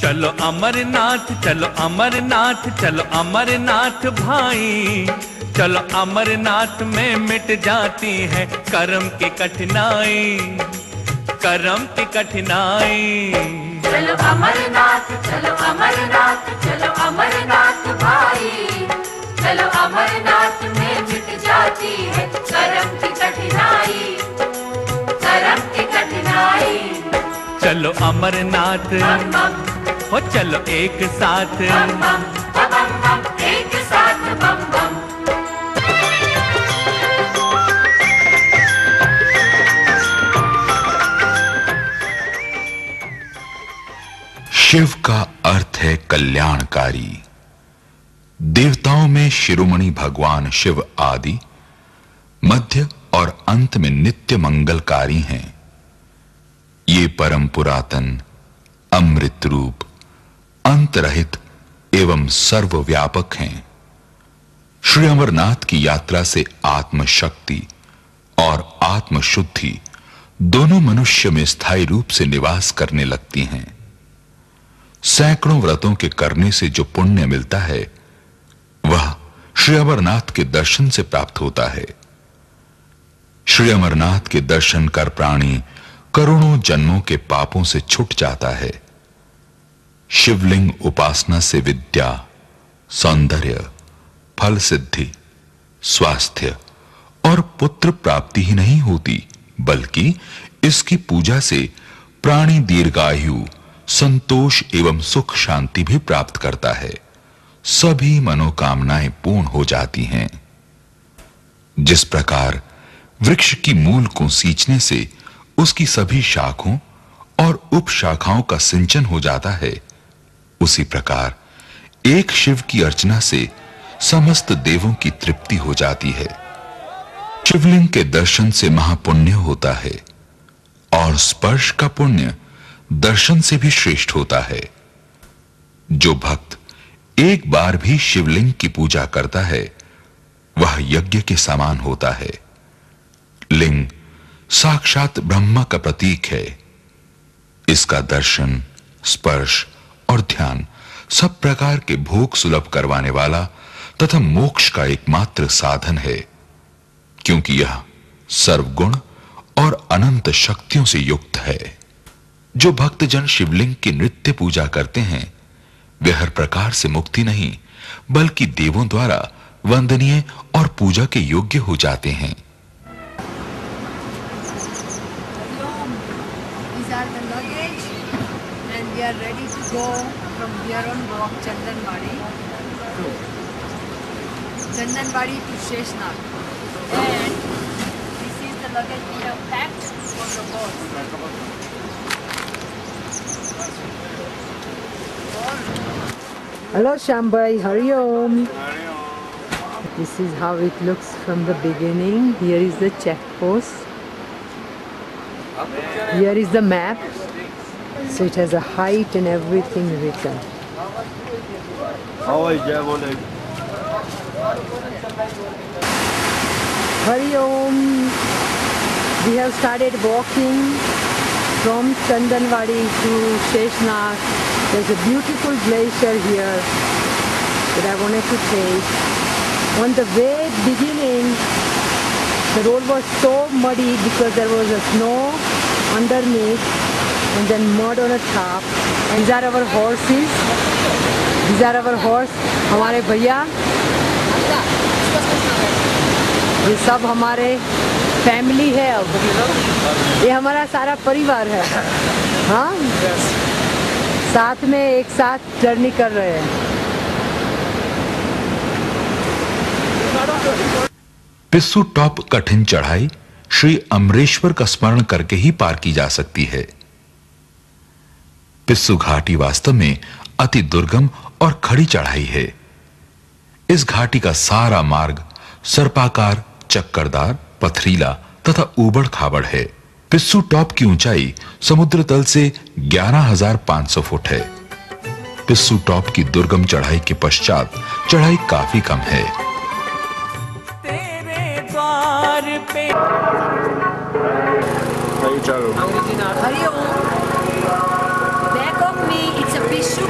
चलो अमरनाथ, चलो अमरनाथ, चलो अमरनाथ भाई। चलो अमरनाथ में मिट जाती है कर्म की कठिनाई, कर्म की कठिनाई। चलो अमरनाथ, चलो अमरनाथ, चलो अमरनाथ भाई। चलो अमरनाथ में मिट जाती है कर्म की कठिनाई, कर्म की कठिनाई। चलो अमरनाथ, हो चलो एक साथ, बम बम बम बम, एक साथ बम बम। शिव का अर्थ है कल्याणकारी। देवताओं में शिरोमणि भगवान शिव आदि, मध्य और अंत में नित्य मंगलकारी हैं। ये परम पुरातन, अमृत रूप, अंतरहित एवं सर्वव्यापक हैं। श्री अमरनाथ की यात्रा से आत्मशक्ति और आत्मशुद्धि दोनों मनुष्य में स्थायी रूप से निवास करने लगती हैं। सैकड़ों व्रतों के करने से जो पुण्य मिलता है वह श्री अमरनाथ के दर्शन से प्राप्त होता है। श्री अमरनाथ के दर्शन कर प्राणी करोड़ों जन्मों के पापों से छूट जाता है। शिवलिंग उपासना से विद्या, सौंदर्य, फल सिद्धि, स्वास्थ्य और पुत्र प्राप्ति ही नहीं होती, बल्कि इसकी पूजा से प्राणी दीर्घायु, संतोष एवं सुख शांति भी प्राप्त करता है। सभी मनोकामनाएं पूर्ण हो जाती हैं। जिस प्रकार वृक्ष की मूल को सींचने से उसकी सभी शाखों और उपशाखाओं का सिंचन हो जाता है, उसी प्रकार एक शिव की अर्चना से समस्त देवों की तृप्ति हो जाती है। शिवलिंग के दर्शन से महापुण्य होता है और स्पर्श का पुण्य दर्शन से भी श्रेष्ठ होता है। जो भक्त एक बार भी शिवलिंग की पूजा करता है वह यज्ञ के समान होता है। लिंग साक्षात ब्रह्मा का प्रतीक है। इसका दर्शन, स्पर्श और ध्यान सब प्रकार के भोग सुलभ करवाने वाला तथा मोक्ष का एकमात्र साधन है, क्योंकि यह सर्वगुण और अनंत शक्तियों से युक्त है। जो भक्तजन शिवलिंग की नित्य पूजा करते हैं वे हर प्रकार से मुक्ति नहीं बल्कि देवों द्वारा वंदनीय और पूजा के योग्य हो जाते हैं। These are the luggage and we are ready to go from here on walk Chandanwadi to Sheshnath. And this is the luggage we have packed for the boat. Hello Shambhai, Hari Om. This is how it looks from the beginning. Here is the check post. Here is the map. So it has a height and everything written. Hari Om. We have started walking from Chandanwadi to Sheshnath. There's a beautiful glacier here that I wanted to take. On the way beginning, the road was so muddy because there was a snow underneath and then mud on the top. And these are our horses. These are our horse. हमारे भैया, ये सब हमारे family है। अब ये हमारा सारा परिवार है। हाँ, साथ में एक साथ जर्नी कर रहे हैं। पिस्सू टॉप कठिन चढ़ाई श्री अमरेश्वर का स्मरण करके ही पार की जा सकती है। पिस्सू घाटी वास्तव में अति दुर्गम और खड़ी चढ़ाई है। इस घाटी का सारा मार्ग सर्पाकार, चक्करदार, पथरीला तथा ऊबड़ खाबड़ है। पिस्सू टॉप की ऊंचाई समुद्र तल से 11,500 फुट है। पिस्सू टॉप की दुर्गम चढ़ाई के पश्चात चढ़ाई काफी कम है। तेरे द्वार पे Hari Om. Back of me, it's a Pishu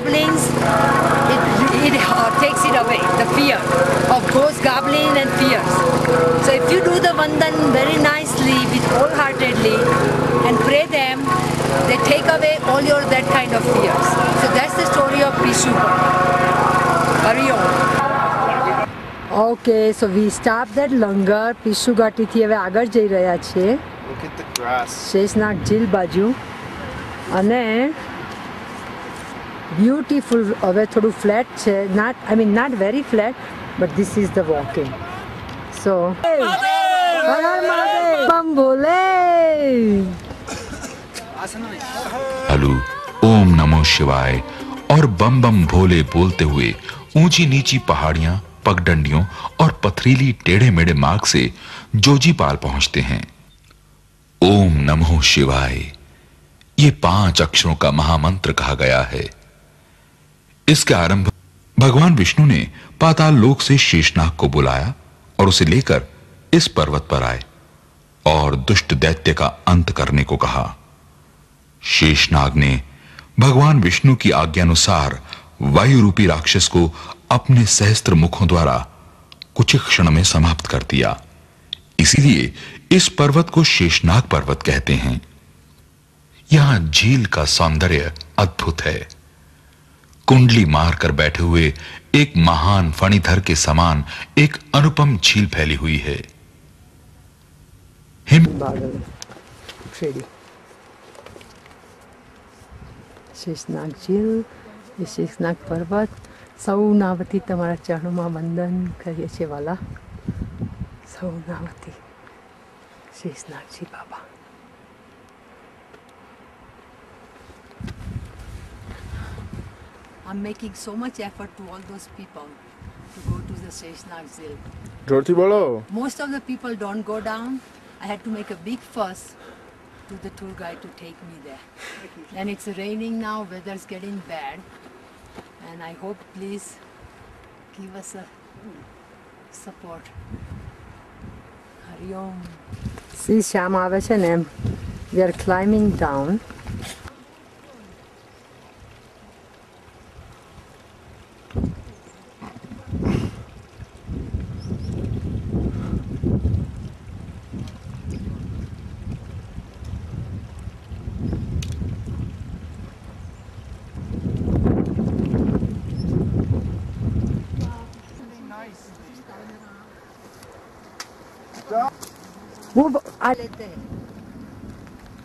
goblins, it takes it away, the fear of ghosts, goblins and fears. So if you do the Vandan very nicely, with wholeheartedly, and pray them, they take away all your that kind of fears. So that's the story of Pishuga. Hari Om. Okay, so we stopped that langar. Pishu Ghati થી હવે આગળ જઈ રહ્યા છે. Look at the grass. Sheshnag ઝીલ બાજુ અને beautiful હવે થોડું flat છે, not very flat, but this is the walking. So Har Har Mahadev બમ ભોલે. आलू ओम नमो शिवाय और बम बम भोले बोलते हुए ऊंची नीची पहाड़ियां, पगडंडियों और पथरीली टेढ़े मेढ़े मार्ग से जोजीपाल पहुंचते हैं। ओम नमो शिवाय ये 5 अक्षरों का महामंत्र कहा गया है। इसके आरंभ भगवान विष्णु ने पाताल लोक से शेषनाग को बुलाया और उसे लेकर इस पर्वत पर आए और दुष्ट दैत्य का अंत करने को कहा। शेषनाग ने भगवान विष्णु की आज्ञानुसार वायु रूपी राक्षस को अपने सहस्त्र मुखों द्वारा कुछ क्षण में समाप्त कर दिया। इसीलिए इस पर्वत को शेषनाग पर्वत कहते हैं। यहां झील का सौंदर्य अद्भुत है। कुंडली मारकर बैठे हुए एक महान फणीधर के समान एक अनुपम झील फैली हुई है। શેષનાગ ઝીલ, એ શેષનાગ પર્વત, સૌ નાવતી તમારા ચરણોમાં વંદન કરીએ છીએ વાલા. સૌ નાવતી શેષનાગજી બાબા. I'm making so much effort to all those people to go to the Sheshnag Zil. जोरથી બોલો. Most of the people don't go down. I had to make a big fuss to the tour guide to take me there. And it's raining now, weather's getting bad. And I hope please give us a support. Hari Om. See, Shyam આવે છે ને, we are climbing down.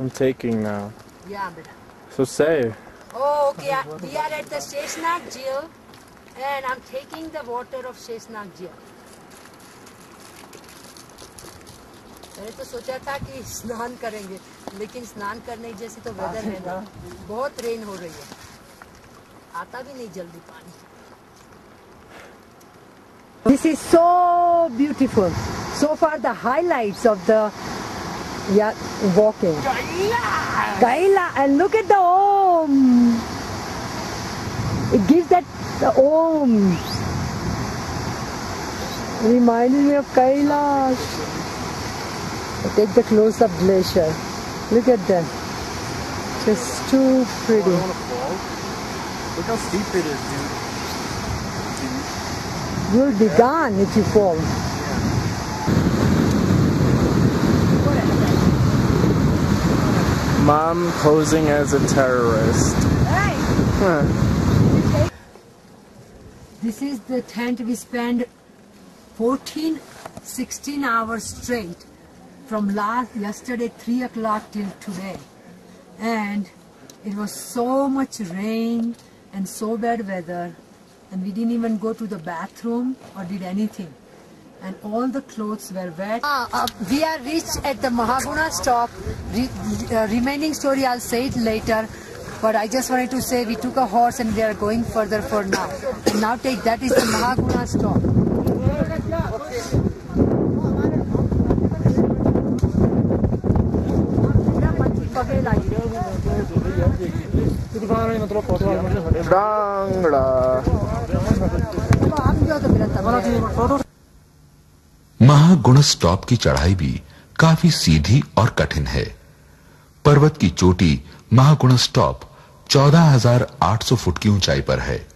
I'm taking now. Yeah, beta. So say. Oh, okay. We are at the Sheshnag Jheel and I'm taking the water of Sheshnag Jheel. मैंने तो सोचा था कि स्नान करेंगे, लेकिन स्नान करने जैसे तो वेदर है ना, बहुत रेन हो रही है, आता भी नहीं जल्दी पानी. This is so beautiful. So far the highlights of the walking. Kaila, and look at the Om. It gives that the Om. Reminding me of Kailash. Take the close-up glacier. Look at that. Just too pretty. Look how steep it is, dude. You'll be gone if you fall. Mom posing as a terrorist. Hey! Huh. This is the tent we spent 16 hours straight from yesterday 3 o'clock till today. And it was so much rain and so bad weather. And we didn't even go to the bathroom or did anything. And all the clothes were wet. We are reached at the Mahaguna stop. Remaining story I'll say it later. But I just wanted to say we took a horse and we are going further for now. And now that is the Mahaguna stop. Mahagun stop की चढ़ाई भी काफी सीधी और कठिन है। पर्वत की चोटी महागुण स्टॉप 14,800 फुट की ऊंचाई पर है।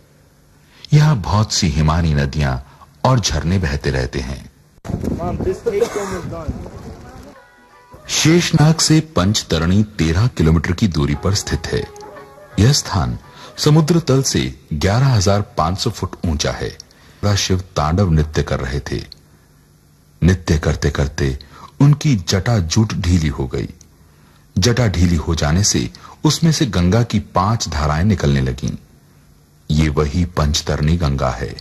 यहां बहुत सी हिमानी नदियां और झरने बहते रहते हैं। Mom, this tape film is done. Sheshnag से पंचतरणी 13 किलोमीटर की दूरी पर स्थित है। यह स्थान समुद्र तल से 11,500 फुट ऊंचा है। शिव तांडव नृत्य कर रहे थे। नृत्य करते करते उनकी जटा जूट ढीली हो गई। जटा ढीली हो जाने से उसमें से गंगा की 5 धाराएं निकलने लगीं। ये वही पंचतरणी गंगा है।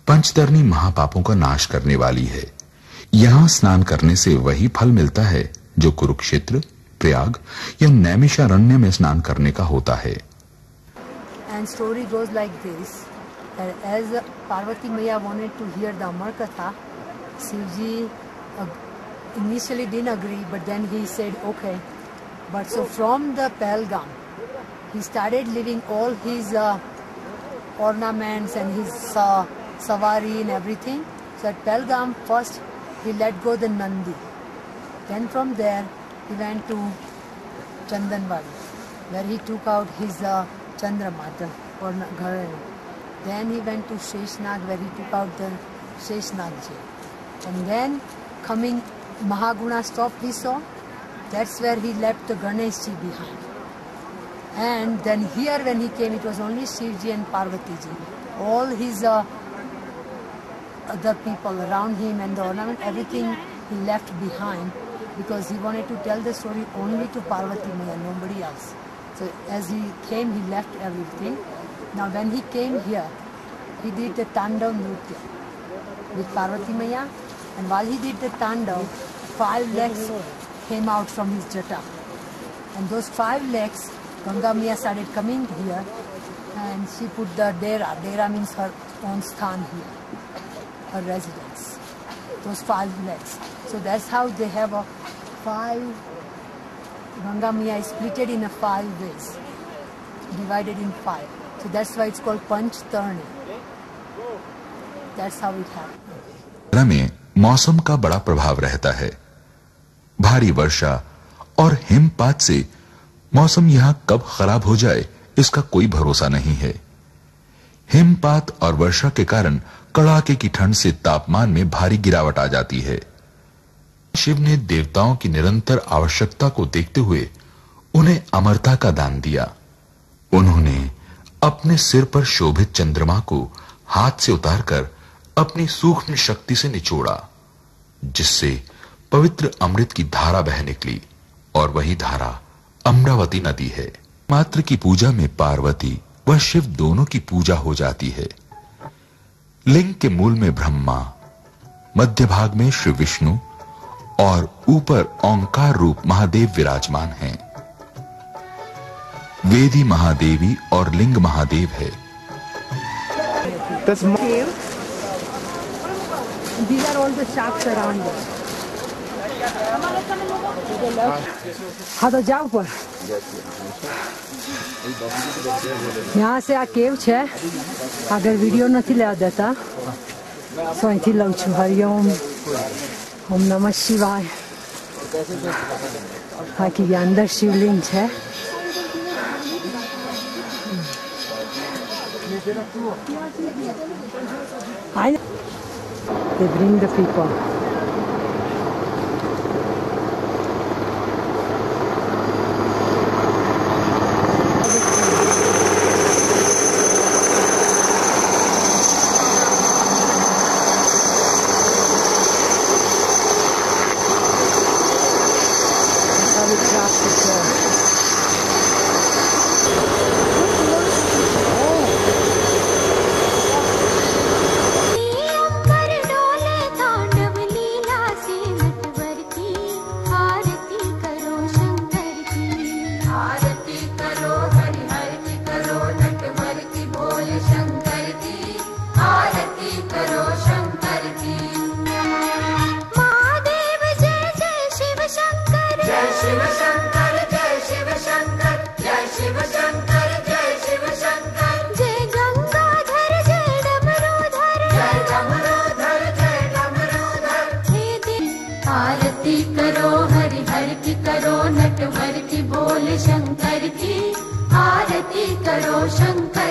पंचतरणी महापापों का नाश करने वाली है। यहां स्नान करने से वही फल मिलता है जो कुरुक्षेत्र, प्रयाग या नैमिषारण्य में स्नान करने का होता है। And story goes like this. As Parvati Maya wanted to hear the Amar Katha, Shivji initially didn't agree, but then he said okay. But so from the Pahalgam, he started leaving all his ornaments and his savari and everything. So at Pahalgam first he let go the Nandi. Then from there he went to Chandanwadi, where he took out his Chandramata or Gharana. Then he went to Sheshnag, where he took out the Sheshnag Ji. And then coming Mahaguna stop we saw, that's where he left the Ganesh Ji behind. And then here when he came, it was only Shivji and Parvati Ji. All his other people around him and the ornament, everything he left behind, because he wanted to tell the story only to Parvati Maya, nobody else. So as he came, he left everything. Now when he came here, he did the Tandav Nritya with Parvati Maya, and while he did the Tandav, 5 legs came out from his jata. And those 5 legs, Ganga Maya started coming here, and she put the Dera. Dera means her own sthan here, her residence. Those 5 legs. So that's how they have a 5. Ganga Maya is split in a 5 ways, divided in 5. So that's why it's called Panch Tarni. That's how it happened. में मौसम का बड़ा प्रभाव रहता है। भारी वर्षा और हिमपात से मौसम यहां कब खराब हो जाए इसका कोई भरोसा नहीं है। हिमपात और वर्षा के कारण कड़ाके की ठंड से तापमान में भारी गिरावट आ जाती है। शिव ने देवताओं की निरंतर आवश्यकता को देखते हुए उन्हें अमरता का दान दिया। उन्होंने अपने सिर पर शोभित चंद्रमा को हाथ से उतारकर अपनी सूक्ष्म शक्ति से निचोड़ा, जिससे पवित्र अमृत की धारा बह निकली, और वही धारा अमरावती नदी है। मात्र की पूजा में पार्वती व शिव दोनों की पूजा हो जाती है। लिंग के मूल में ब्रह्मा, मध्य भाग में श्री विष्णु और ऊपर ओंकार रूप महादेव विराजमान हैं। वेदी महादेवी और लिंग महादेव है। These are all the shafts around it. हाँ तो जाओ पर यहाँ से आ केव છે આગળ વિડિયો નથી લેવા દેતા તો અહીંથી લઉં છું હરિઓમ ઓમ નમઃ શિવાય બાકી અંદર શિવલિંગ છે They bring the people. अंबर डोले तांडव लीला शंकर